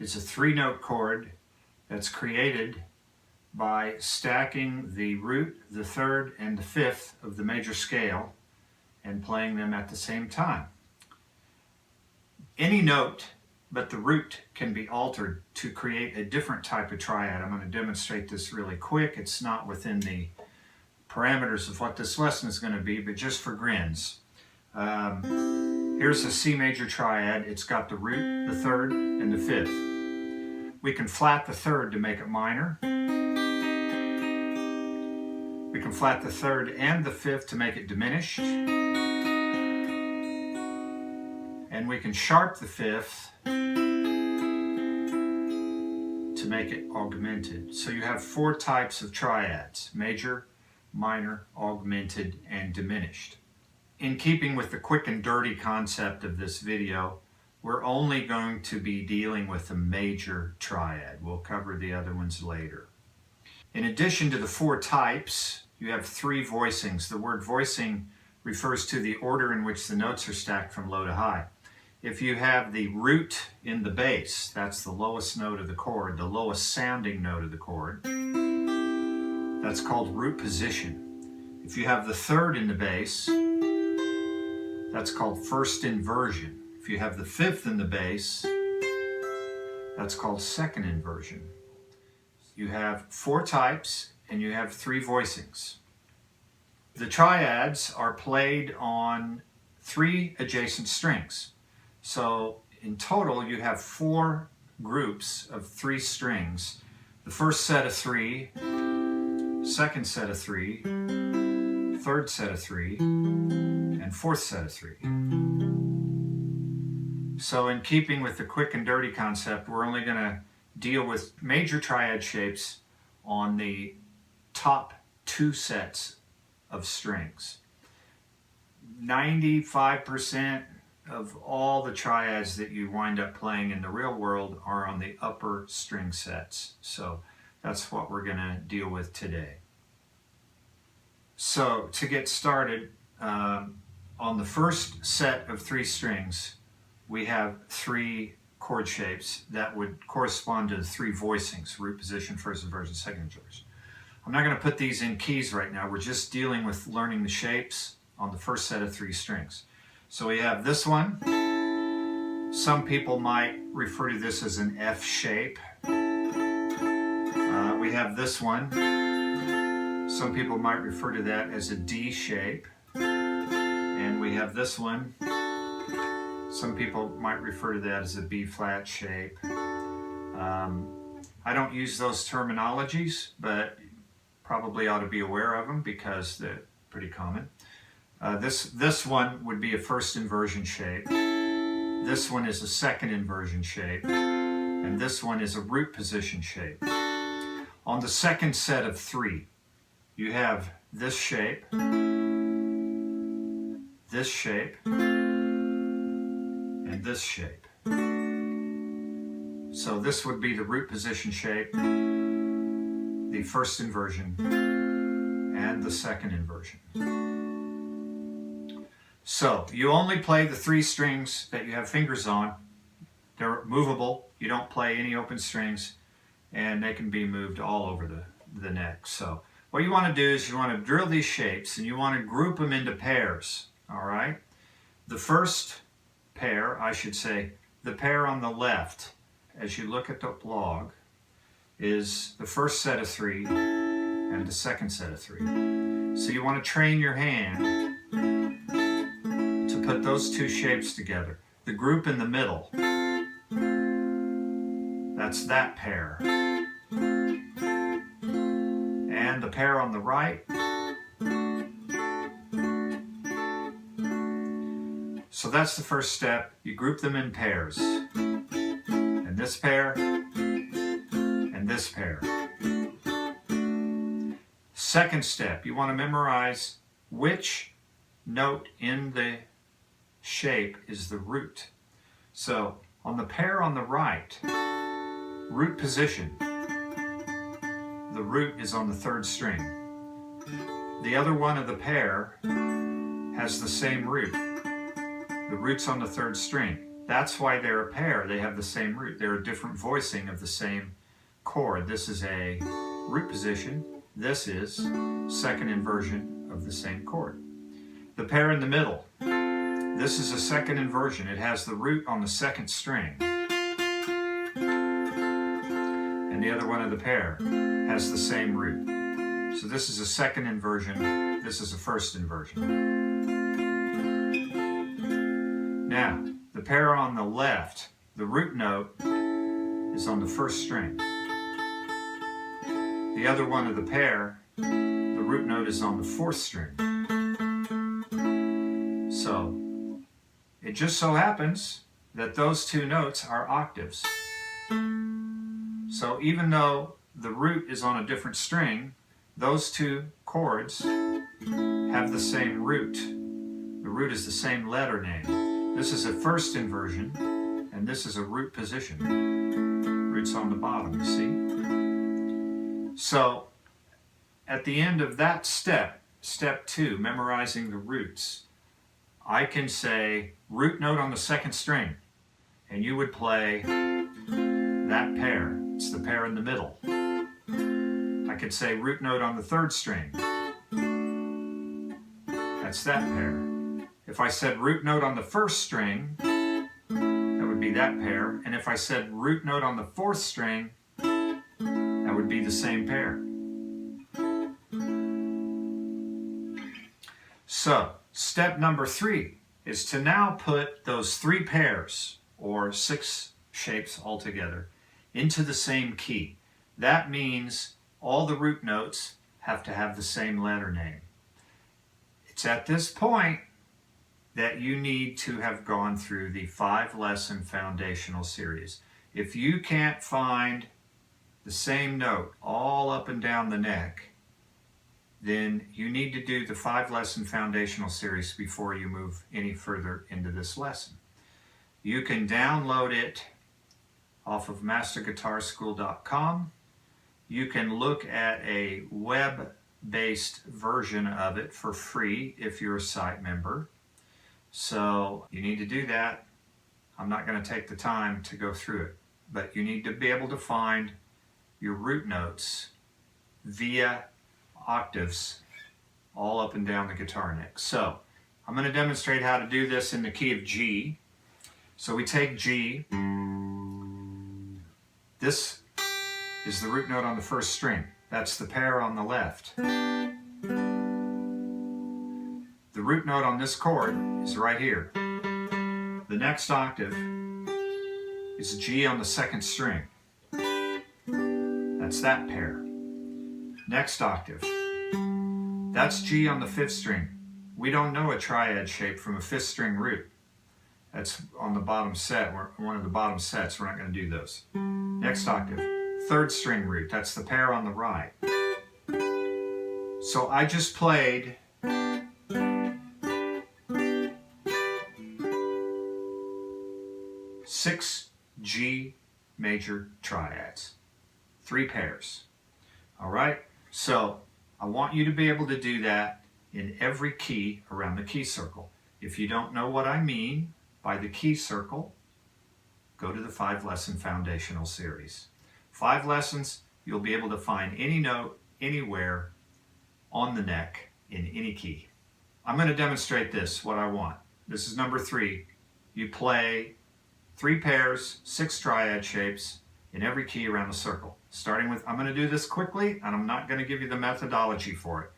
It's a 3-note chord that's created by stacking the root, the third, and the fifth of the major scale and playing them at the same time. Any note but the root can be altered to create a different type of triad. I'm going to demonstrate this really quick. It's not within the parameters of what this lesson is going to be, but just for grins. Here's a C major triad. It's got the root, the third, and the fifth. We can flat the third to make it minor. We can flat the third and the fifth to make it diminished. And we can sharp the fifth to make it augmented. So you have 4 types of triads: major, minor, augmented, and diminished. In keeping with the quick and dirty concept of this video, we're only going to be dealing with the major triad. We'll cover the other ones later. In addition to the 4 types, you have 3 voicings. The word voicing refers to the order in which the notes are stacked from low to high. If you have the root in the bass, that's the lowest note of the chord, the lowest sounding note of the chord, that's called root position. If you have the third in the bass, that's called first inversion. If you have the fifth in the bass, that's called second inversion. You have 4 types and you have 3 voicings. The triads are played on 3 adjacent strings. So in total you have 4 groups of 3 strings. The first set of 3, second set of 3, third set of 3, and fourth set of 3. So in keeping with the quick and dirty concept, we're only going to deal with major triad shapes on the top 2 sets of strings. 95% of all the triads that you wind up playing in the real world are on the upper string sets. So that's what we're going to deal with today. So to get started, on the first set of 3 strings, we have 3 chord shapes that would correspond to the 3 voicings: root position, first inversion, second inversion. I'm not going to put these in keys right now. We're just dealing with learning the shapes on the first set of 3 strings. So we have this one. Some people might refer to this as an F shape. We have this one. Some people might refer to that as a D shape. And we have this one. Some people might refer to that as a B flat shape. I don't use those terminologies, but probably ought to be aware of them because they're pretty common. This one would be a first inversion shape. This one is a second inversion shape. And this one is a root position shape. On the second set of 3, you have this shape, and this shape. So this would be the root position shape, the first inversion, and the second inversion. So you only play the 3 strings that you have fingers on. They're movable. You don't play any open strings, and they can be moved all over the neck. So what you want to do is you want to drill these shapes and you want to group them into pairs. All right? The first pair, I should say, the pair on the left, as you look at the log, is the first set of 3 and the second set of 3. So you want to train your hand to put those 2 shapes together. The group in the middle, that's that pair. And the pair on the right, so that's the first step. You group them in pairs. And this pair, and this pair. Second step, you want to memorize which note in the shape is the root. So on the pair on the right, root position, the root is on the 3rd string. The other one of the pair has the same root. The root's on the 3rd string. That's why they're a pair. They have the same root. They're a different voicing of the same chord. This is a root position. This is second inversion of the same chord. The pair in the middle. This is a second inversion. It has the root on the second string. And the other one of the pair has the same root. So this is a second inversion. This is a first inversion. Now, the pair on the left, the root note is on the first string. The other one of the pair, the root note is on the fourth string. So, it just so happens that those two notes are octaves. So even though the root is on a different string, those two chords have the same root. The root is the same letter name. This is a first inversion, and this is a root position. Root's on the bottom, you see? So, at the end of that step, step 2, memorizing the roots, I can say root note on the second string, and you would play that pair. It's the pair in the middle. I could say root note on the third string. That's that pair. If I said root note on the first string, that would be that pair. And if I said root note on the fourth string, that would be the same pair. So, step number 3 is to now put those 3 pairs, or 6 shapes altogether, into the same key. That means all the root notes have to have the same letter name. It's at this point that you need to have gone through the 5-lesson foundational series. If you can't find the same note all up and down the neck, then you need to do the 5-lesson foundational series before you move any further into this lesson. You can download it off of masterguitarschool.com. You can look at a web-based version of it for free if you're a site member. So you need to do that. I'm not going to take the time to go through it, but you need to be able to find your root notes via octaves all up and down the guitar neck. So I'm going to demonstrate how to do this in the key of G. So we take G. This is the root note on the first string. That's the pair on the left. The root note on this chord is right here. The next octave is G on the second string. That's that pair. Next octave. That's G on the 5th string. We don't know a triad shape from a 5th string root. That's on the bottom set, one of the bottom sets. We're not going to do those. Next octave, 3rd string root. That's the pair on the right. So I just played six G major triads, 3 pairs. All right, so I want you to be able to do that in every key around the key circle. If you don't know what I mean by the key circle, go to the 5-lesson foundational series. 5 lessons, you'll be able to find any note, anywhere, on the neck, in any key. I'm going to demonstrate this, what I want. This is number 3. You play 3 pairs, 6 triad shapes, in every key around the circle. Starting with, I'm going to do this quickly, and I'm not going to give you the methodology for it.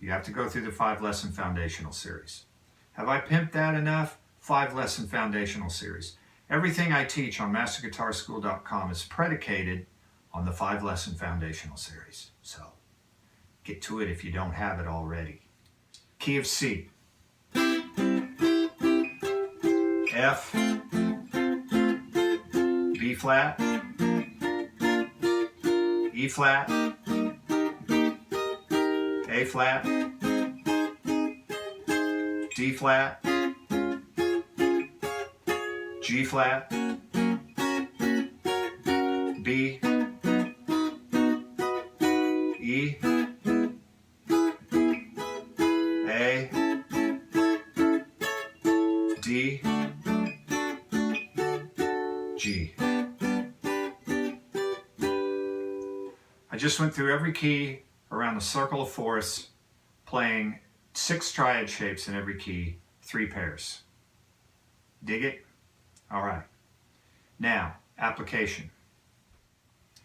You have to go through the 5-lesson foundational series. Have I pimped that enough? 5-lesson foundational series. Everything I teach on masterguitarschool.com is predicated on the 5-lesson foundational series. So get to it if you don't have it already. Key of C. F. B flat. E flat. A flat. D flat. G flat, B, E, A, D, G. I just went through every key around the circle of fourths, playing 6 triad shapes in every key, 3 pairs. Dig it? All right. Now, application.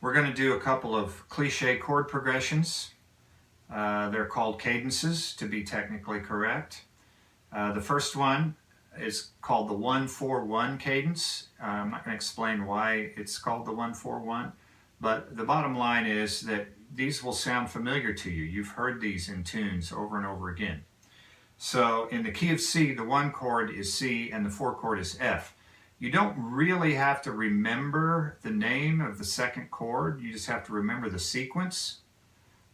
We're going to do a couple of cliche chord progressions. They're called cadences, to be technically correct. The first one is called the 1-4-1 cadence. I'm not going to explain why it's called the 1-4-1, but the bottom line is that these will sound familiar to you. You've heard these in tunes over and over again. So in the key of C, the 1 chord is C and the 4 chord is F. You don't really have to remember the name of the second chord. You just have to remember the sequence.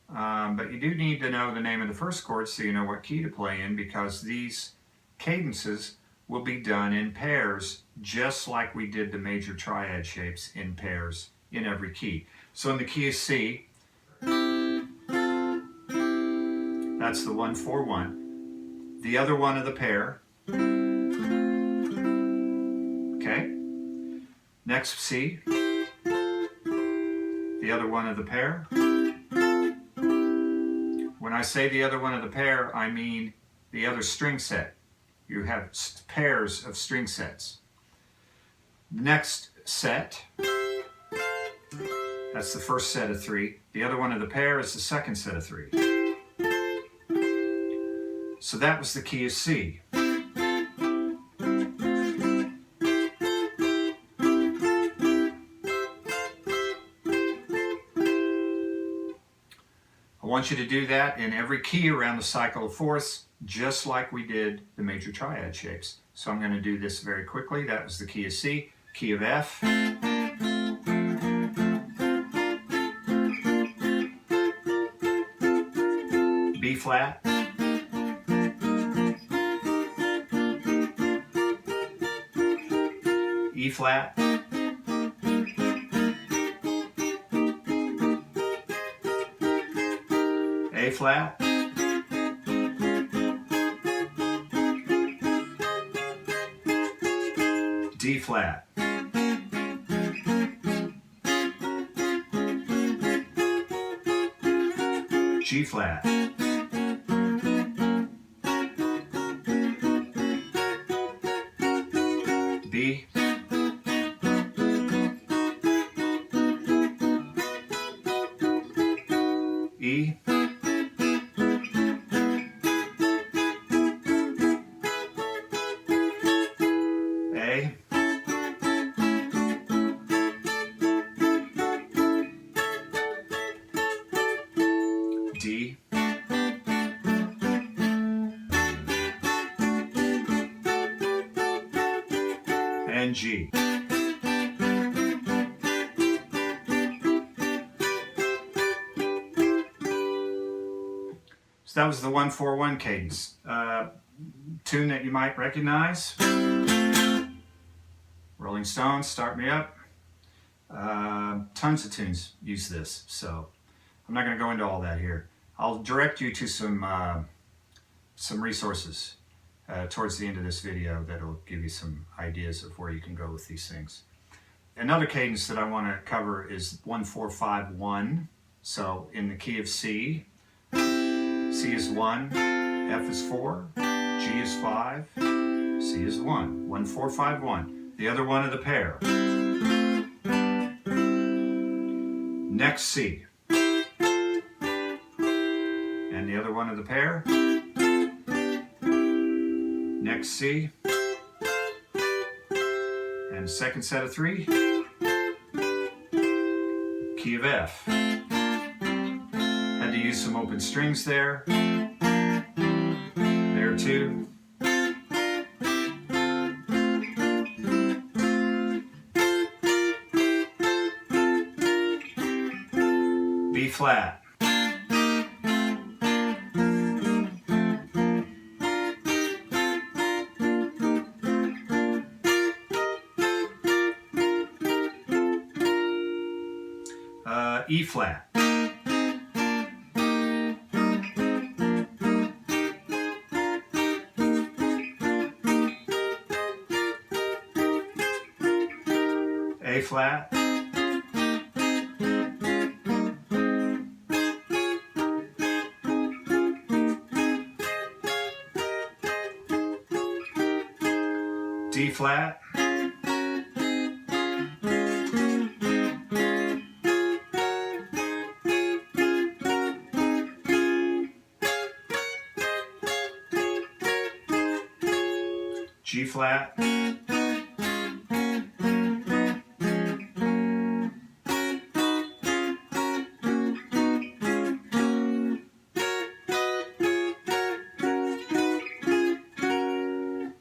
But you do need to know the name of the first chord so you know what key to play in, because these cadences will be done in pairs, just like we did the major triad shapes in pairs in every key. So in the key of C, that's the 1-4-1. The other one of the pair. Okay. Next C, the other one of the pair. When I say the other one of the pair, I mean the other string set. You have pairs of string sets. Next set, that's the first set of 3. The other one of the pair is the second set of 3. So that was the key of C. I want you to do that in every key around the cycle of fourths, just like we did the major triad shapes. So I'm going to do this very quickly. That was the key of C, key of F, B flat, E flat, A flat, D flat, G flat, B, E, A, D, and G. So that was the 1-4-1 cadence. Tune that you might recognize. Rolling Stones, Start Me Up. Tons of tunes use this, so I'm not going to go into all that here. I'll direct you to some resources towards the end of this video that'll give you some ideas of where you can go with these things. Another cadence that I want to cover is 1-4-5-1. So in the key of C, C is 1, F is 4, G is 5, C is 1. 1-4-5-1. The other one of the pair. Next C. And the other one of the pair. Next C. And second set of 3. Key of F. Had to use some open strings there. There too. B flat. E flat. A flat, D flat, G flat,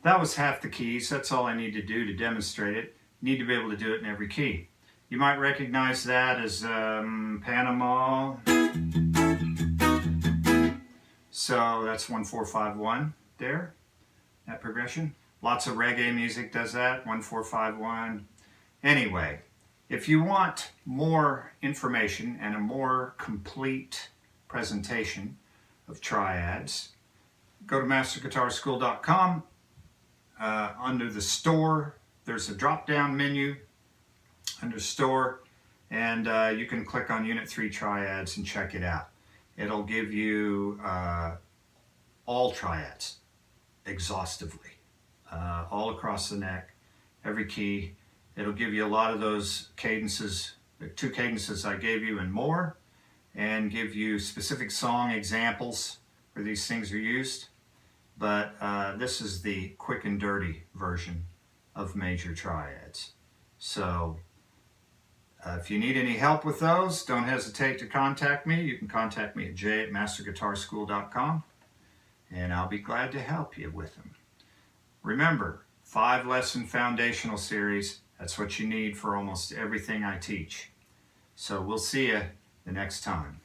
That was half the keys. That's all I need to do to demonstrate it. You need to be able to do it in every key. You might recognize that as Panama. So that's 1, 4, 5, 1 there, that progression. Lots of reggae music does that, 1, 4, 5, 1. Anyway, if you want more information and a more complete presentation of triads, go to masterguitarschool.com. Under the store, there's a drop-down menu under store, and you can click on Unit 3 Triads and check it out. It'll give you all triads exhaustively, all across the neck, every key. It'll give you a lot of those cadences, the 2 cadences I gave you and more, and give you specific song examples where these things are used. But this is the quick and dirty version of major triads. So if you need any help with those, don't hesitate to contact me. You can contact me at j@masterguitarschool.com, and I'll be glad to help you with them. Remember, 5-lesson foundational series. That's what you need for almost everything I teach. So we'll see you the next time.